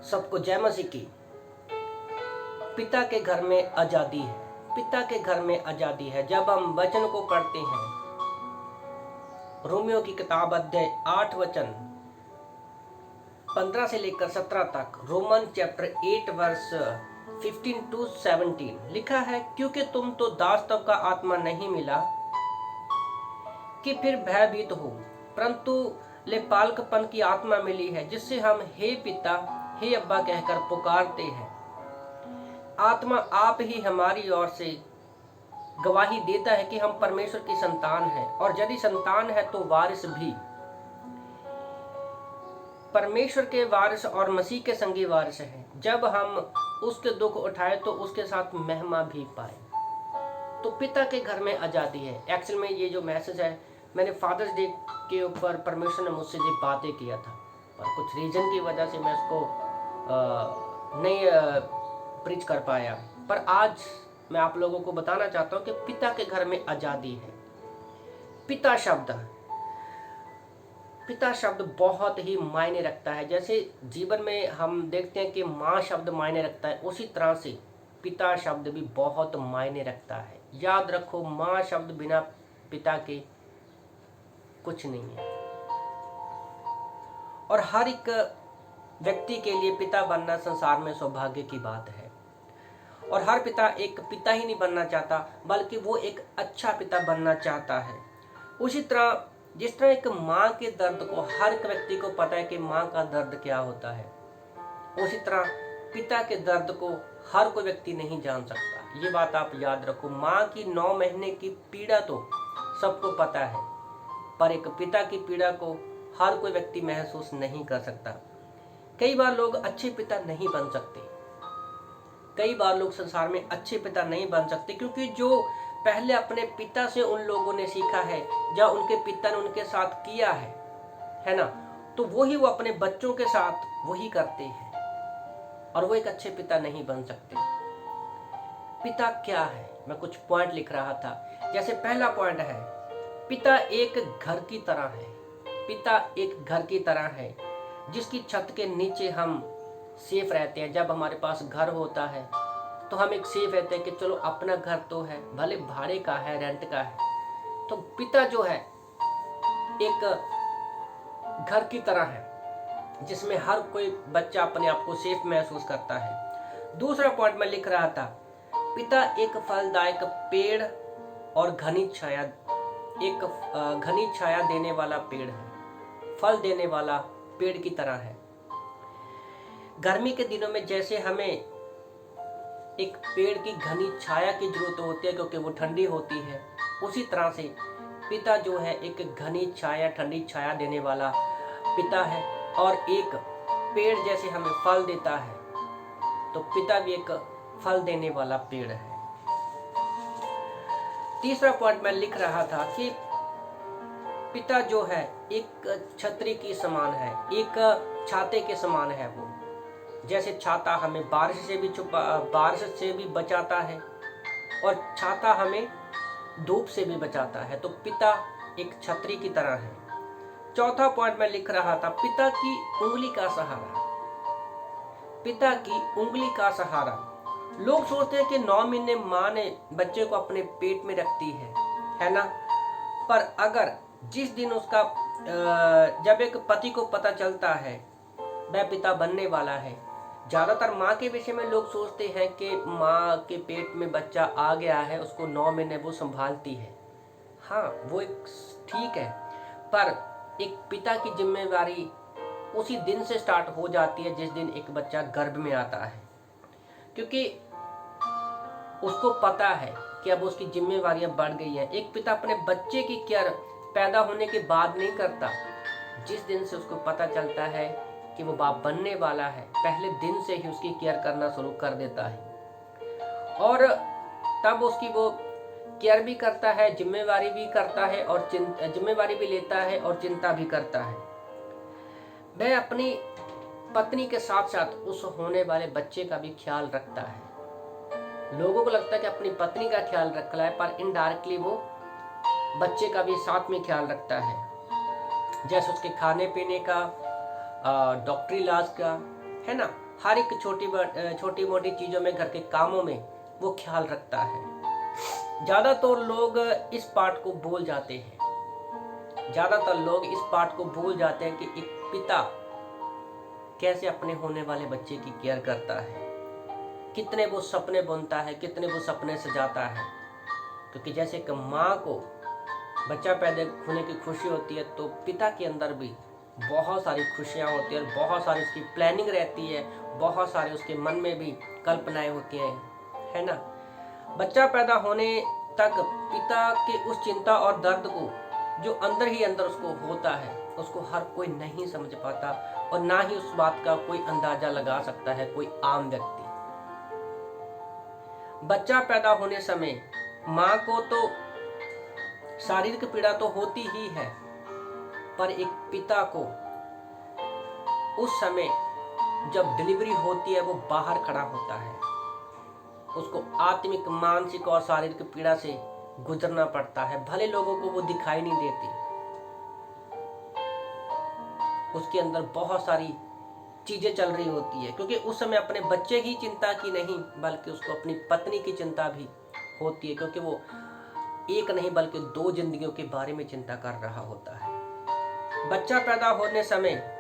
सबको जय मसीह की। पिता के घर में आज़ादी है, पिता के घर में आज़ादी है। जब हम वचन को पढ़ते हैं, रोमियो की किताब अध्याय 8 वचन 15 से लेकर 17 तक, रोमन चैप्टर 8 वर्स 15 to 17 लिखा है, क्योंकि तुम तो दासत्व का आत्मा नहीं मिला कि फिर भयभीत हो, परंतु लेपालकपन की आत्मा मिली है, जिससे हम हे पिता हे अब्बा कहकर पुकारते हैं। आत्मा आप ही हमारी ओर से गवाही देता है कि हम परमेश्वर की संतान हैं, और यदि संतान है तो वारिस भी, परमेश्वर के वारिस और मसीह के संगी वारिस हैं। जब हम उसके दुख उठाए तो उसके साथ महिमा भी पाए। तो पिता के घर में आज़ादी है। एक्चुअल में ये जो मैसेज है, मैंने फादर्स डे के ऊपर परमेश्वर ने मुझसे ये बातें किया था, पर कुछ रीजन की वजह से मैं इसको नहीं प्रीच कर पाया। पर आज मैं आप लोगों को बताना चाहता हूँ कि पिता के घर में आज़ादी है। पिता शब्द बहुत ही मायने रखता है। जैसे जीवन में हम देखते हैं कि माँ शब्द मायने रखता है, उसी तरह से पिता शब्द भी बहुत मायने रखता है। याद रखो, माँ शब्द बिना पिता के कुछ नहीं है। और हर एक व्यक्ति के लिए पिता बनना संसार में सौभाग्य की बात है। और हर पिता एक पिता ही नहीं बनना चाहता, बल्कि वो एक अच्छा पिता बनना चाहता है। उसी तरह जिस तरह एक माँ के दर्द को हर एक व्यक्ति को पता है कि माँ का दर्द क्या होता है, उसी तरह पिता के दर्द को हर कोई व्यक्ति नहीं जान सकता। ये बात आप याद रखो। माँ की 9 महीने की पीड़ा तो सबको पता है, पर एक पिता की पीड़ा को हर कोई व्यक्ति महसूस नहीं कर सकता। कई बार लोग अच्छे पिता नहीं बन सकते, कई बार लोग संसार में अच्छे पिता नहीं बन सकते, क्योंकि जो पहले अपने पिता से उन लोगों ने सीखा है, या उनके पिता ने उनके साथ किया है ना, तो वही वो अपने बच्चों के साथ वही करते हैं, और वो एक अच्छे पिता नहीं बन सकते। पिता क्या है, मैं कुछ पॉइंट लिख रहा था। जैसे पहला पॉइंट है, पिता एक घर की तरह है। पिता एक घर की तरह है जिसकी छत के नीचे हम सेफ रहते हैं। जब हमारे पास घर होता है तो हम एक सेफ रहते हैं कि चलो अपना घर तो है, भले भाड़े का है, रेंट का है। तो पिता जो है एक घर की तरह है जिसमें हर कोई बच्चा अपने आप को सेफ महसूस करता है। दूसरा पॉइंट मैं लिख रहा था, पिता एक फलदायक पेड़ और घनी छाया देने वाला पेड़ है, फल देने वाला पेड़ की तरह है। गर्मी के दिनों में जैसे हमें एक पेड़ की घनी छाया की जरूरत होती है क्योंकि वो ठंडी होती है, उसी तरह से पिता जो है एक घनी छाया, ठंडी छाया देने वाला पिता है। और एक पेड़ जैसे हमें फल देता है, तो पिता भी एक फल देने वाला पेड़ है। तीसरा पॉइंट मैं लिख रहा था कि पिता जो है एक छतरी की समान है, एक छाते के समान है। वो जैसे छाता हमें बारिश से भी बचाता है, और छाता हमें धूप से भी बचाता है। तो पिता एक छतरी की तरह है। चौथा पॉइंट मैं लिख रहा था, पिता की उंगली का सहारा। पिता की उंगली का सहारा। लोग सोचते हैं कि 9 महीने माँ ने बच्चे को अपने पेट में रखती है ना, पर अगर जिस दिन उसका जब एक पति को पता चलता है वह पिता बनने वाला है, ज़्यादातर माँ के विषय में लोग सोचते हैं कि माँ के पेट में बच्चा आ गया है, उसको 9 महीने वो संभालती है। हाँ, वो एक ठीक है, पर एक पिता की जिम्मेवारी उसी दिन से स्टार्ट हो जाती है जिस दिन एक बच्चा गर्भ में आता है, क्योंकि उसको पता है कि अब उसकी जिम्मेवारियां बढ़ गई हैं। एक पिता अपने बच्चे की केयर पैदा होने के बाद नहीं करता, जिस दिन से उसको पता चलता है कि वो बाप बनने वाला है, पहले दिन से ही उसकी केयर करना शुरू कर देता है। और तब उसकी वो केयर भी करता है, जिम्मेवारी भी करता है, और जिम्मेवारी भी लेता है और चिंता भी करता है। वह अपनी पत्नी के साथ साथ उस होने वाले बच्चे का भी ख्याल रखता है। लोगों को लगता है कि अपनी पत्नी का ख्याल रख रहा है, पर इनडायरेक्टली वो बच्चे का भी साथ में ख्याल रखता है, जैसे उसके खाने पीने का, डॉक्टरी इलाज का, है ना। हर एक छोटी मोटी चीज़ों में, घर के कामों में वो ख्याल रखता है। ज़्यादातर लोग इस पार्ट को भूल जाते हैं। ज़्यादातर लोग इस पार्ट को भूल जाते हैं कि एक पिता कैसे अपने होने वाले बच्चे की केयर करता है, कितने वो सपने बुनता है, कितने वो सपने सजाता है। क्योंकि जैसे कि माँ को बच्चा पैदा होने की खुशी होती है, तो पिता के अंदर भी बहुत सारी खुशियाँ होती हैं और बहुत सारी उसकी प्लानिंग रहती है, बहुत सारे उसके मन में भी कल्पनाएं होती हैं, है ना। बच्चा पैदा होने तक पिता के उस चिंता और दर्द को जो अंदर ही अंदर उसको होता है, उसको हर कोई नहीं समझ पाता और ना ही उस बात का कोई अंदाजा लगा सकता है कोई आम व्यक्ति। बच्चा पैदा होने समय माँ को तो शारीरिक पीड़ा तो होती ही है, पर एक पिता को उस समय जब डिलीवरी होती है वो बाहर खड़ा होता है, उसको आत्मिक, मानसिक और शारीरिक पीड़ा से गुजरना पड़ता है। भले लोगों को वो दिखाई नहीं देती, उसके अंदर बहुत सारी चीजें चल रही होती है, क्योंकि उस समय अपने बच्चे की चिंता की नहीं बल्कि उसको अपनी पत्नी की चिंता भी होती है, क्योंकि वो एक नहीं बल्कि 2 जिंदगियों के बारे में चिंता कर रहा होता है। बच्चा पैदा होने समय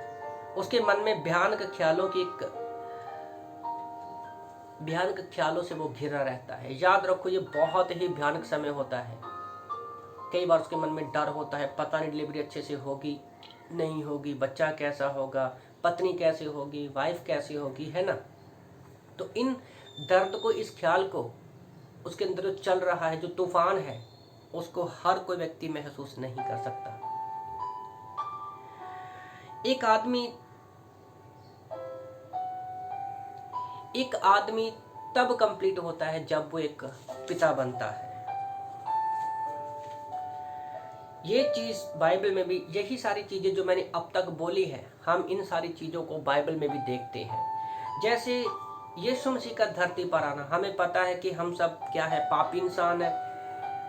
उसके मन में भयानक ख्यालों से वो घिरा रहता है। याद रखो, ये बहुत ही भयानक समय होता है। कई बार उसके मन में डर होता है, पता नहीं डिलीवरी अच्छे से होगी नहीं होगी, बच्चा कैसा होगा, पत्नी कैसे होगी, वाइफ कैसी होगी, है ना। तो इन दर्द को, इस ख्याल को, उसके अंदर जो चल रहा है, जो तूफान है, उसको हर कोई व्यक्ति महसूस नहीं कर सकता। एक आदमी तब कंप्लीट होता है जब वो एक पिता बनता है। ये चीज बाइबल में भी, यही सारी चीजें जो मैंने अब तक बोली है, हम इन सारी चीजों को बाइबल में भी देखते हैं। जैसे यीशु मसीह का धरती पर आना, हमें पता है कि हम सब क्या है, पापी इंसान है।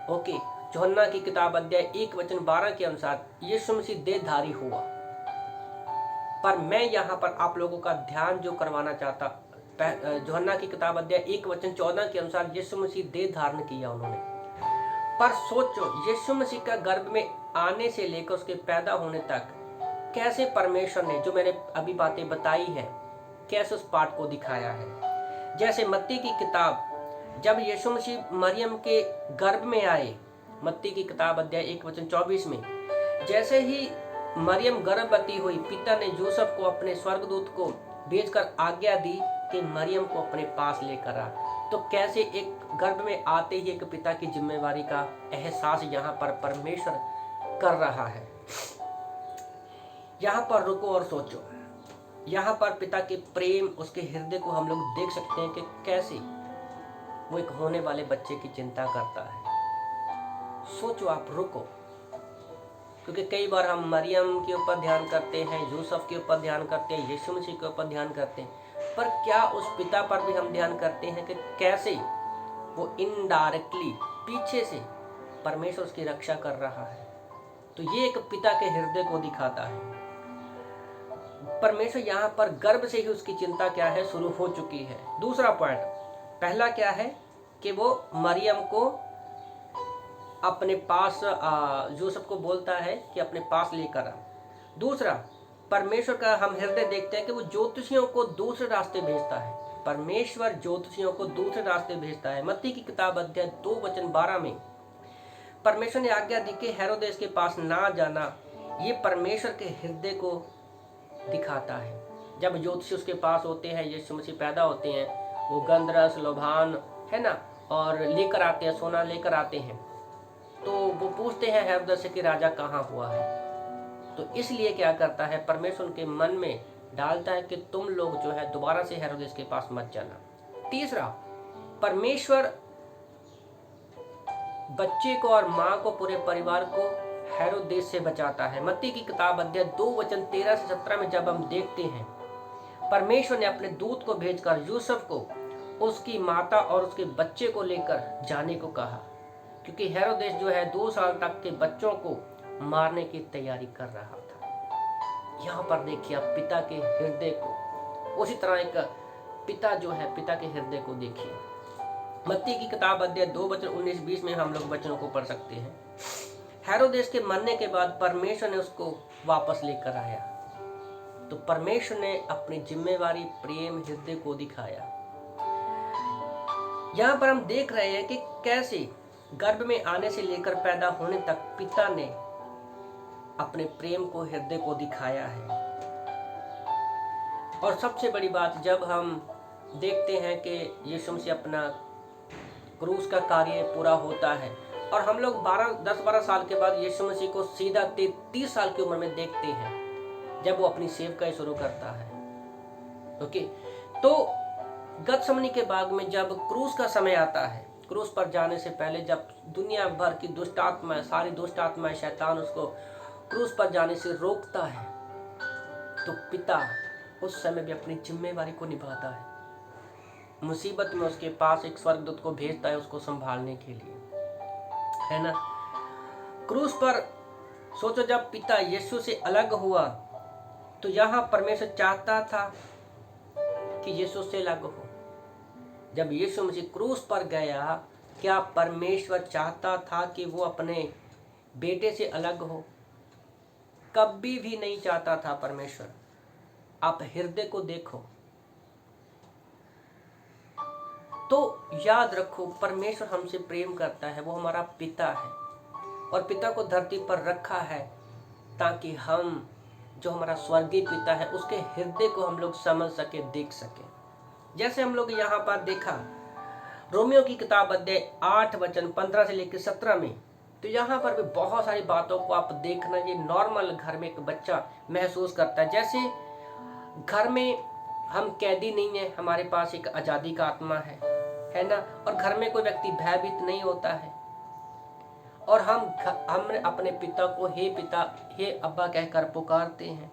ओके, यूहन्ना की किताब अध्याय 1:12 के अनुसार यीशु मसीह देहधारी हुआ। पर मैं यहाँ पर आप लोगों का ध्यान जो करवाना चाहता, यूहन्ना की किताब अध्याय 1:14 के अनुसार यीशु मसीह देह धारण किया उन्होंने। पर सोचो, यीशु मसीह का गर्भ में आने से लेकर उसके पैदा होने तक कैसे परमेश्वर ने, जो मैंने अभी बातें बताई हैं, कैसे उस पाठ को दिखाया है। जैसे मत्ती की किताब, जब यीशु मसीह मरियम के गर्भ में आए, मत्ती की किताब अध्याय 1:24 में, जैसे ही मरियम गर्भवती हुई, पिता ने यूसुफ को, अपने स्वर्गदूत को भेजकर आज्ञा दी कि मरियम को अपने पास लेकर आ। तो कैसे एक गर्भ में आते ही एक पिता की जिम्मेवारी का एहसास यहाँ पर परमेश्वर कर रहा है। यहाँ पर रुको और सोचो, यहाँ पर पिता के प्रेम, उसके हृदय को हम लोग देख सकते हैं कि कैसे वो एक होने वाले बच्चे की चिंता करता है। सोचो आप, रुको, क्योंकि कई बार हम मरियम के ऊपर ध्यान करते हैं, यूसुफ के ऊपर ध्यान करते हैं, यीशु मसीह के ऊपर ध्यान करते हैं, पर क्या उस पिता पर भी हम ध्यान करते हैं कि कैसे वो इनडायरेक्टली पीछे से परमेश्वर उसकी रक्षा कर रहा है। तो ये एक पिता के हृदय को दिखाता है। परमेश्वर यहाँ पर गर्भ से ही उसकी चिंता क्या है, शुरू हो चुकी है। दूसरा पॉइंट, पहला क्या है कि वो मरियम को अपने पास, यूसुफ को बोलता है कि अपने पास लेकर आ। दूसरा, परमेश्वर का हम हृदय देखते हैं कि वो ज्योतिषियों को दूसरे रास्ते भेजता है। परमेश्वर ज्योतिषियों को दूसरे रास्ते भेजता है। मत्ती की किताब अध्याय 2:12 में परमेश्वर ने आज्ञा दी कि हेरोदेस के पास ना जाना। ये परमेश्वर के हृदय को दिखाता है। जब ज्योतिषी उसके पास होते हैं, यीशु मसीह पैदा होते हैं, वो गंधरस, लोभान, है ना, और लेकर आते हैं, सोना लेकर आते हैं। तो वो पूछते हैं हेरोदेस से कि राजा कहाँ हुआ है। तो इसलिए क्या करता है, परमेश्वर उनके मन में डालता है कि तुम लोग जो है दोबारा से हेरोदेस के पास मत जाना। तीसरा, परमेश्वर बच्चे को और माँ को, पूरे परिवार को हेरोदेस से बचाता है। मत्ती की किताब अध्याय 2:13-17 में जब हम देखते हैं, परमेश्वर ने अपने दूत को भेजकर यूसुफ को उसकी माता और उसके बच्चे को लेकर जाने को कहा, क्योंकि हेरोदेस जो है 2 साल तक के बच्चों को मारने की तैयारी कर रहा था। यहाँ पर देखिए आप पिता के हृदय को। उसी तरह एक पिता जो है, पिता के हृदय को देखिए। मत्ती की किताब अध्याय 2 वचन 19-20 में हम लोग वचनों को पढ़ सकते हैं। हेरोदेस के मरने के बाद परमेश्वर ने उसको वापस लेकर आया। तो परमेश्वर ने अपनी जिम्मेवारी, प्रेम, हृदय को दिखाया। यहाँ पर हम देख रहे हैं कि कैसे गर्भ में आने से लेकर पैदा होने तक पिता ने अपने प्रेम को, हृदय को दिखाया है। और सबसे बड़ी बात, जब हम देखते हैं कि यीशु मसीह अपना क्रूस का कार्य पूरा होता है और हम लोग 10-12 साल के बाद यीशु मसीह को सीधा 30 साल की उम्र में देखते हैं, जब वो अपनी सेवकाई शुरू करता है। ओके, तो गतसमनी के बाग में जब क्रूस का समय आता है, क्रूस पर जाने से पहले जब दुनिया भर की दुष्ट आत्माएं, सारी दुष्ट आत्माएं, शैतान उसको क्रूस पर जाने से रोकता है, तो पिता उस समय भी अपनी जिम्मेवारी को निभाता है। मुसीबत में उसके पास एक स्वर्गदूत को भेजता है उसको संभालने के लिए, है ना। क्रूस पर सोचो, जब पिता यीशु से अलग हुआ तो यहाँ परमेश्वर चाहता था कि यीशु से अलग हो। जब यीशु मसीह क्रूस पर गया, क्या परमेश्वर चाहता था कि वो अपने बेटे से अलग हो? कभी भी नहीं चाहता था परमेश्वर। आप हृदय को देखो तो याद रखो, परमेश्वर हमसे प्रेम करता है, वो हमारा पिता है और पिता को धरती पर रखा है ताकि हम, जो हमारा स्वर्गीय पिता है, उसके हृदय को हम लोग समझ सके, देख सके। जैसे हम लोग यहाँ पर देखा रोमियो की किताब अध्याय 8 वचन 15 से लेकर 17 में, तो यहाँ पर भी बहुत सारी बातों को आप देखना, ये नॉर्मल घर में एक बच्चा महसूस करता है। जैसे घर में हम कैदी नहीं है, हमारे पास एक आज़ादी का आत्मा है ना, और घर में कोई व्यक्ति भयभीत नहीं होता है, और हम अपने पिता को हे पिता, हे अब्बा कहकर पुकारते हैं,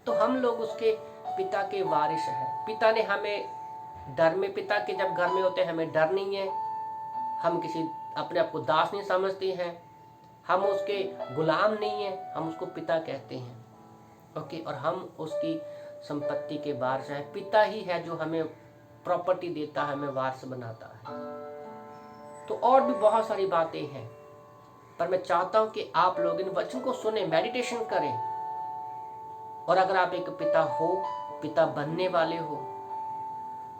तो हम लोग उसके पिता के वारिस हैं। पिता ने हमें डर में, पिता के जब घर में होते हैं हमें डर नहीं है, हम किसी अपने आप को दास नहीं समझते हैं, हम उसके गुलाम नहीं है, हम उसको पिता कहते हैं। ओके, और हम उसकी संपत्ति के वारिस हैं। पिता ही है जो हमें प्रॉपर्टी देता है, हमें वारिस बनाता है। तो और भी बहुत सारी बातें हैं, पर मैं चाहता हूं कि आप लोग इन वचन को सुने, मेडिटेशन करें, और अगर आप एक पिता हो, पिता बनने वाले हो,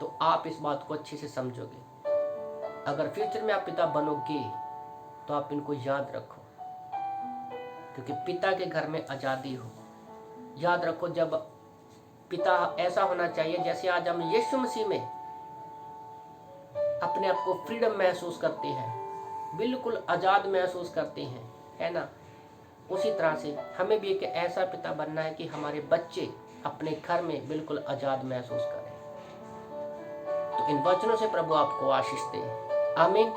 तो आप इस बात को अच्छे से समझोगे। अगर फ्यूचर में आप पिता बनोगे तो आप इनको याद रखो, क्योंकि पिता के घर में आज़ादी हो। याद रखो, जब पिता ऐसा होना चाहिए जैसे आज हम यीशु मसीह में अपने आप को फ्रीडम महसूस करते हैं, बिल्कुल आज़ाद महसूस करते हैं, है ना। उसी तरह से हमें भी एक ऐसा पिता बनना है कि हमारे बच्चे अपने घर में बिल्कुल आज़ाद महसूस करें। तो इन वचनों से प्रभु आपको आशीष दे। आमीन।